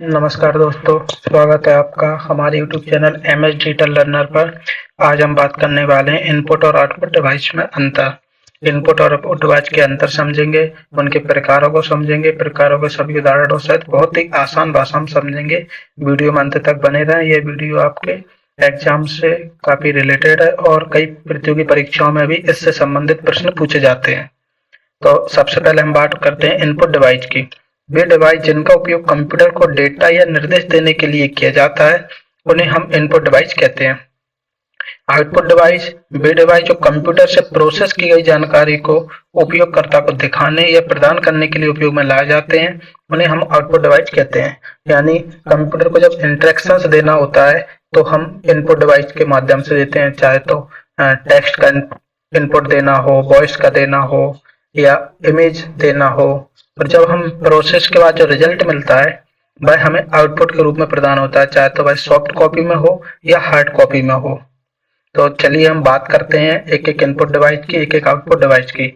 नमस्कार दोस्तों, स्वागत है आपका हमारे YouTube channel MS digital learner पर। आज हम बात करने वाले हैं इनपुट और आउटपुट डिवाइस में अंतर। इनपुट और आउटपुट डिवाइस के अंतर समझेंगे, उनके प्रकारों को समझेंगे, प्रकारों के सभी उदाहरणों सहित बहुत ही आसान भाषा में समझेंगे। वीडियो में अंत तक बने रहें। यह वीडियो आपके एग्जाम से काफी रिलेटेड है और कई प्रतियोगी परीक्षाओं में भी इससे संबंधित प्रश्न पूछे जाते हैं। तो सबसे पहले हम बात करते हैं इनपुट डिवाइस की। वे डिवाइस जिनका उपयोग कंप्यूटर को डेटा या निर्देश देने के लिए किया जाता है, उन्हें हम इनपुट डिवाइस कहते हैं। आउटपुट डिवाइस वे डिवाइस जो कंप्यूटर से प्रोसेस की गई जानकारी को उपयोगकर्ता को दिखाने या प्रदान करने के लिए उपयोग में लाए जाते हैं, उन्हें हम आउटपुट डिवाइस कहते हैं। यानी कंप्यूटर को जब इंस्ट्रक्शंस देना होता है तो हम इनपुट डिवाइस के माध्यम से देते हैं, चाहे तो टेक्स्ट का इनपुट देना हो, वॉइस का देना हो या इमेज देना हो। और जब हम प्रोसेस के बाद जो रिजल्ट मिलता है वह हमें आउटपुट के रूप में प्रदान होता है, चाहे तो वह सॉफ्ट कॉपी में हो या हार्ड कॉपी में हो। तो चलिए हम बात करते हैं एक एक इनपुट डिवाइस की, एक एक आउटपुट डिवाइस की।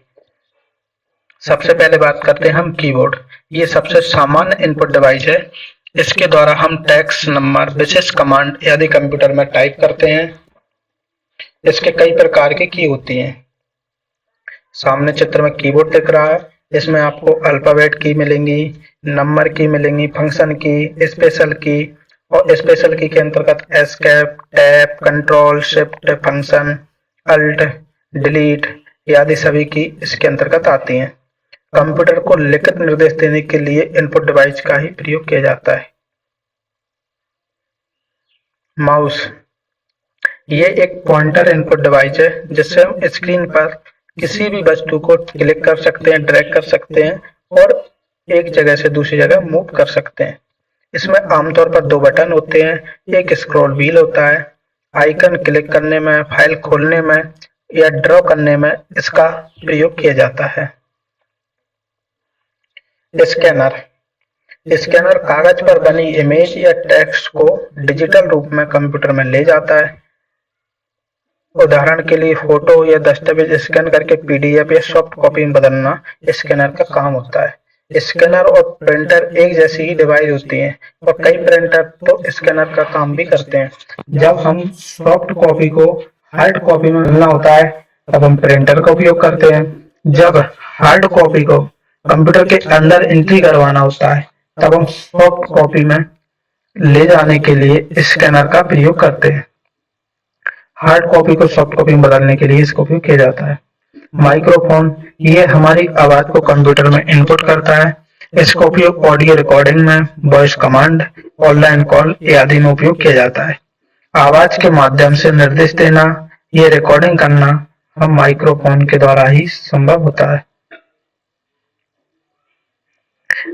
सबसे पहले बात करते हैं हम कीबोर्ड। ये सबसे सामान्य इनपुट डिवाइस है। इसके द्वारा हम टेक्स्ट, नंबर, विशेष कमांड आदि कंप्यूटर में टाइप करते हैं। इसके कई प्रकार की की होती हैं। सामने चित्र में कीबोर्ड दिख रहा है। इसमें आपको अल्फाबेट की मिलेंगी, नंबर की मिलेंगी, फंक्शन की, स्पेशल की। और स्पेशल की के अंतर्गत escape, tab, control, shift, function, alt, delete आदि सभी की इसके अंतर्गत आती हैं। कंप्यूटर को लिखित निर्देश देने के लिए इनपुट डिवाइस का ही प्रयोग किया जाता है। माउस ये एक पॉइंटर इनपुट डिवाइस है जिससे हम स्क्रीन पर किसी भी वस्तु को क्लिक कर सकते हैं, ड्रैग कर सकते हैं और एक जगह से दूसरी जगह मूव कर सकते हैं। इसमें आमतौर पर दो बटन होते हैं, एक स्क्रॉल व्हील होता है। आइकन क्लिक करने में, फाइल खोलने में या ड्रॉ करने में इसका प्रयोग किया जाता है। स्कैनर स्कैनर कागज पर बनी इमेज या टेक्स्ट को डिजिटल रूप में कंप्यूटर में ले जाता है। उदाहरण के लिए फोटो या दस्तावेज स्कैन करके पीडीएफ या सॉफ्ट कॉपी में बदलना स्कैनर का काम होता है। स्कैनर और प्रिंटर एक जैसी ही डिवाइस होती हैं और कई प्रिंटर तो स्कैनर का काम भी करते हैं। जब हम सॉफ्ट कॉपी को हार्ड कॉपी में बदलना होता है तब हम प्रिंटर का उपयोग करते हैं। जब हार्ड कॉपी को कंप्यूटर के अंदर एंट्री करवाना होता है तब हम सॉफ्ट कॉपी में ले जाने के लिए स्कैनर का प्रयोग करते हैं। हार्ड कॉपी को सॉफ्ट कॉपी में बदलने के लिए इसका उपयोग किया जाता है। माइक्रोफोन ये हमारी आवाज को कंप्यूटर में इनपुट करता है। इसका उपयोग ऑडियो रिकॉर्डिंग में, वॉइस कमांड, ऑनलाइन कॉल आदि में उपयोग किया जाता है। आवाज के माध्यम से निर्देश देना या रिकॉर्डिंग करना हम माइक्रोफोन के द्वारा ही संभव होता है।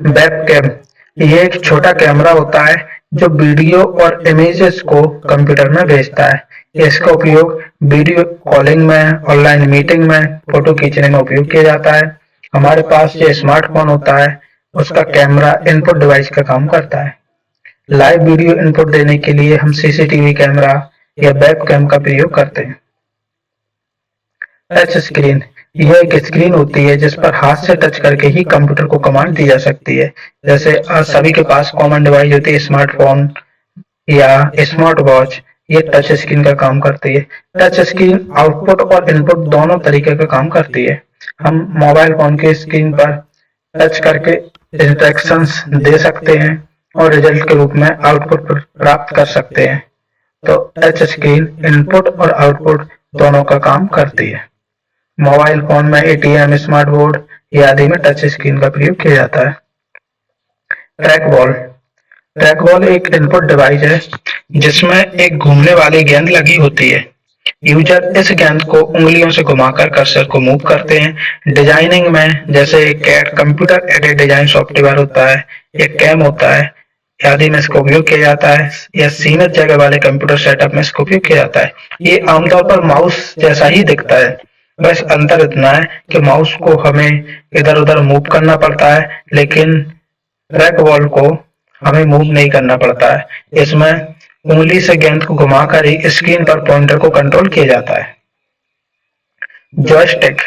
वेबकैम ये एक छोटा कैमरा होता है जो वीडियो और इमेजेस को कंप्यूटर में भेजता है। इसका उपयोग वीडियो कॉलिंग में, ऑनलाइन मीटिंग में, फोटो खींचने में उपयोग किया जाता है। हमारे पास जो स्मार्टफोन होता है उसका कैमरा इनपुट डिवाइस का काम करता है। लाइव वीडियो इनपुट देने के लिए हम सीसीटीवी कैमरा या वेबकैम का प्रयोग करते हैं। टच स्क्रीन यह एक स्क्रीन होती है जिस पर हाथ से टच करके ही कंप्यूटर को कमांड दी जा सकती है। जैसे सभी के पास कॉमन डिवाइस होती है, स्मार्टफोन या स्मार्ट वॉच, ये टच स्क्रीन का काम करती है। टच स्क्रीन आउटपुट और इनपुट दोनों तरीके का काम करती है। हम मोबाइल फोन के स्क्रीन पर टच करके इंस्ट्रक्शंस दे सकते हैं और रिजल्ट के रूप में आउटपुट प्राप्त कर सकते हैं। तो टच स्क्रीन इनपुट और आउटपुट दोनों का काम करती है। मोबाइल फोन में एटीएम, स्मार्ट बोर्ड आदि में टच स्क्रीन का प्रयोग किया जाता है। ट्रैक बॉल एक इनपुट डिवाइस है जिसमें एक घूमने वाली गेंद लगी होती है। यूजर इस गेंद को उंगलियों से घुमाकर कर्सर को मूव करते हैं। डिजाइनिंग में जैसे CAD computer aided design software होता है या कैम होता है आदि में इसका उपयोग किया जाता है या सीमित जगह वाले कंप्यूटर सेटअप में इसका उपयोग किया जाता है। ये आमतौर पर माउस जैसा ही दिखता है, बस अंतर इतना है कि माउस को हमें इधर उधर मूव करना पड़ता है, लेकिन ट्रैक बॉल को हमें मूव नहीं करना पड़ता है। इसमें उंगली से गेंद को घुमाकर ही स्क्रीन पर पॉइंटर को कंट्रोल किया जाता है। जॉयस्टिक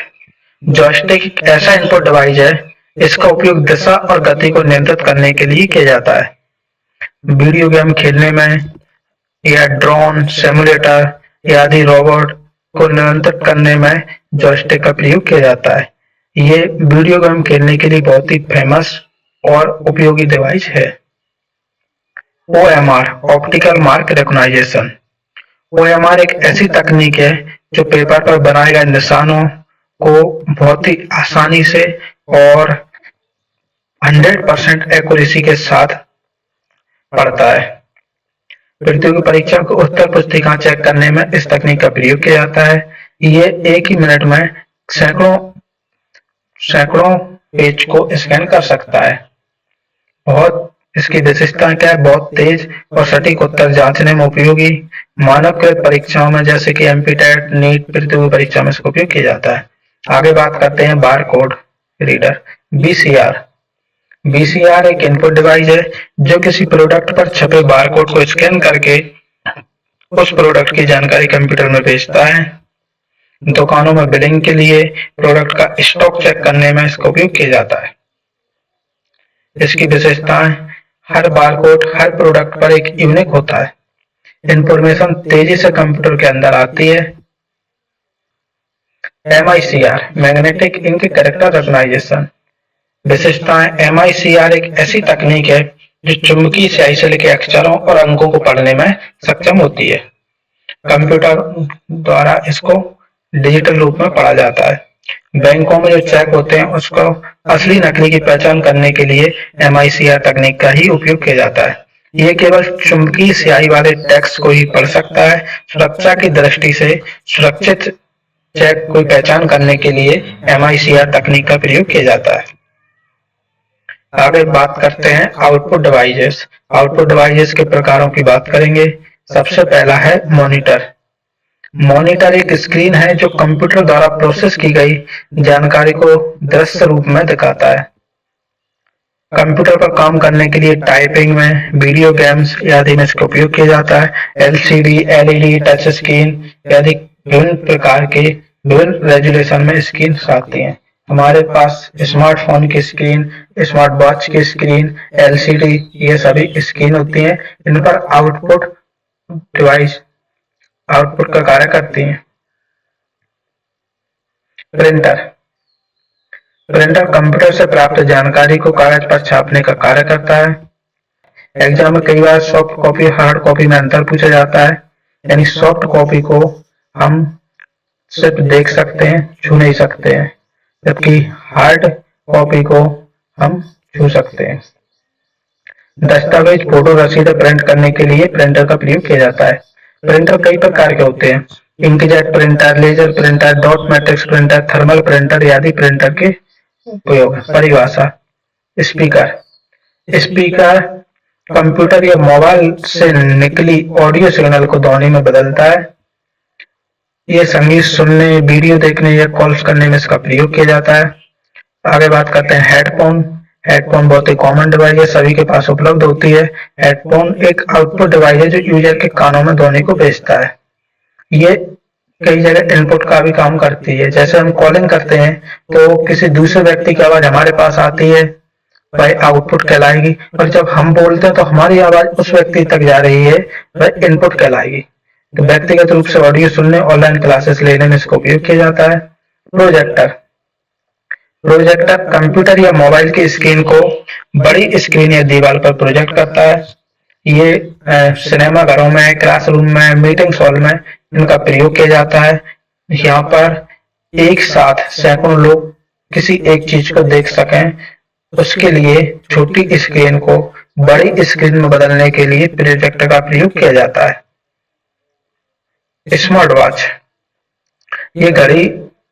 एक ऐसा इनपुट डिवाइस है इसका उपयोग दिशा और गति को नियंत्रित करने के लिए किया जाता है। वीडियो गेम खेलने में या ड्रोन, सिमुलेटर या आदि रोबोट को नियंत्रित करने में जॉयस्टिक का प्रयोग किया जाता है। ये वीडियो गेम खेलने के लिए बहुत ही फेमस और उपयोगी डिवाइस है। OMR optical mark recognition. OMR एक ऐसी तकनीक है जो पेपर पर बनाए गए निशानों को बहुत ही आसानी से और 100% एक्यूरेसी के साथ पढ़ता है। प्रतियोगी परीक्षा को उत्तर पुस्तिका चेक करने में इस तकनीक का प्रयोग किया जाता है। ये एक ही मिनट में सैकड़ों सैकड़ों पेज को स्कैन कर सकता है। बहुत इसकी विशेषता क्या है? बहुत तेज और सटीक उत्तर जांचने में उपयोगी। मानवकृत परीक्षाओं में जैसे कि एमपीटेट, नीट प्रतियोगी परीक्षा में इसका उपयोग किया जाता है। आगे बात करते हैं bar code reader BCR. BCR एक इनपुट डिवाइस है जो किसी प्रोडक्ट पर छपे बारकोड को स्कैन करके उस प्रोडक्ट की जानकारी कंप्यूटर में भेजता है। दुकानों में बिलिंग के लिए प्रोडक्ट का स्टॉक चेक करने में इसका उपयोग किया जाता है। इसकी विशेषताएं, हर बारकोड हर प्रोडक्ट पर एक यूनिक होता है। इंफॉर्मेशन तेजी से कंप्यूटर के अंदर आती है। MICR magnetic ink character recognition. विशेषताएं, MICR एक ऐसी तकनीक है जो चुंबकीय स्याही से लिखे अक्षरों और अंकों को पढ़ने में सक्षम होती है। कंप्यूटर द्वारा इसको डिजिटल रूप में पढ़ा जाता है। बैंकों में जो चेक होते हैं उसको असली नकली की पहचान करने के लिए MICR तकनीक का ही उपयोग किया जाता है। ये केवल चुंबकीय स्याही वाले टेक्स्ट को ही पढ़ सकता है। सुरक्षा की दृष्टि से सुरक्षित चेक को पहचान करने के लिए MICR तकनीक का प्रयोग किया जाता है। आगे बात करते हैं आउटपुट डिवाइसेस। आउटपुट डिवाइसेस के प्रकारों की बात करेंगे। सबसे पहला है मॉनिटर। मॉनिटर एक स्क्रीन है जो कंप्यूटर द्वारा प्रोसेस की गई जानकारी को दृश्य रूप में दिखाता है। कंप्यूटर पर काम करने के लिए टाइपिंग में, वीडियो गेम्स आदि में इसका उपयोग किया जाता है। LCD, LED, टच स्क्रीन आदि विभिन्न प्रकार के विभिन्न रेजोल्यूशन में स्क्रीन आती हैं। हमारे पास स्मार्टफोन की स्क्रीन, स्मार्ट वॉच की स्क्रीन, LCD ये सभी स्क्रीन होती हैं। इन पर आउटपुट डिवाइस आउटपुट का कार्य करती हैं। प्रिंटर। प्रिंटर कंप्यूटर से प्राप्त जानकारी को कागज पर छापने का कार्य करता है। एग्जाम में कई बार सॉफ्ट कॉपी हार्ड कॉपी में अंतर पूछा जाता है। यानी सॉफ्ट कॉपी को हम सिर्फ देख सकते हैं, छू नहीं सकते हैं, जबकि हार्ड कॉपी को हम छू सकते हैं। दस्तावेज, फोटो, रसीद प्रिंट करने के लिए प्रिंटर का प्रयोग किया जाता है। प्रिंटर कई प्रकार के होते हैं। Inkjet printer, laser printer, dot matrix printer, thermal printer आदि प्रिंटर के उपयोग। परिभाषा। स्पीकर। स्पीकर कंप्यूटर या मोबाइल से निकली ऑडियो सिग्नल को ध्वनि में बदलता है। ये संगीत सुनने, वीडियो देखने या कॉल्स करने में इसका प्रयोग किया जाता है। आगे बात करते हैं हेडफोन। हेडफोन बहुत ही कॉमन डिवाइस है, सभी के पास उपलब्ध होती है। हेडफोन एक आउटपुट डिवाइस है जो यूजर के कानों में ध्वनि को भेजता है। ये कई जगह इनपुट का भी काम करती है। जैसे हम कॉलिंग करते हैं तो किसी दूसरे व्यक्ति की आवाज हमारे पास आती है, वह आउटपुट कहलाएगी, और जब हम बोलते हैं तो हमारी आवाज उस व्यक्ति तक जा रही है, वह इनपुट कहलाएगी। तो व्यक्तिगत रूप से ऑडियो सुनने, ऑनलाइन क्लासेस लेने में इसका उपयोग किया जाता है। प्रोजेक्टर। प्रोजेक्टर कंप्यूटर या मोबाइल की स्क्रीन को बड़ी स्क्रीन या दीवार पर प्रोजेक्ट करता है। ये सिनेमा घरों में, क्लासरूम में, मीटिंग्स हॉल में इनका प्रयोग किया जाता है। यहाँ पर एक साथ सैकड़ों लोग किसी एक चीज को देख सकें, उसके लिए छोटी स्क्रीन को बड़ी स्क्रीन में बदलने के लिए प्रोजेक्टर का प्रयोग किया जाता है। Smart watch. ये घड़ी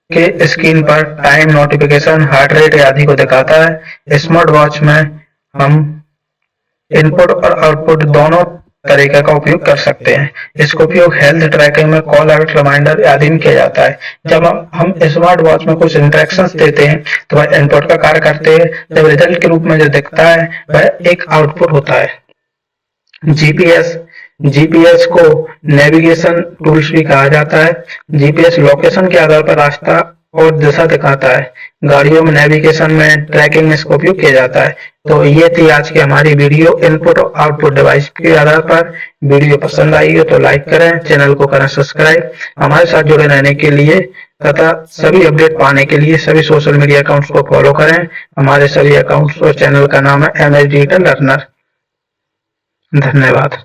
के स्क्रीन पर टाइम, नोटिफिकेशन, हार्ट रेट आदि को दिखाता है। स्मार्ट वॉच में हम इनपुट और आउटपुट दोनों तरीके का उपयोग कर सकते हैं। इसका उपयोग हेल्थ ट्रैकिंग में, कॉल अलर्ट, रिमाइंडर आदि में किया जाता है। जब हम स्मार्ट वॉच में कुछ इंस्ट्रक्शंस देते हैं तो वह इनपुट का कार्य करते हैं, जब रिजल्ट के रूप में जो दिखता है वह एक आउटपुट होता है। जीपीएस। जीपीएस को नेविगेशन टूल्स भी कहा जाता है। जीपीएस लोकेशन के आधार पर रास्ता और दिशा दिखाता है। गाड़ियों में नेविगेशन में, ट्रैकिंग में इसका उपयोग किया जाता है। तो ये थी आज की हमारी वीडियो इनपुट और आउटपुट डिवाइस के आधार पर। वीडियो पसंद आई हो तो लाइक करें, चैनल को करें सब्सक्राइब। हमारे साथ जुड़े रहने के लिए तथा सभी अपडेट पाने के लिए सभी सोशल मीडिया अकाउंट्स को फॉलो करें। हमारे सभी अकाउंट्स और चैनल का नाम है MS डिजिटल लर्नर। धन्यवाद।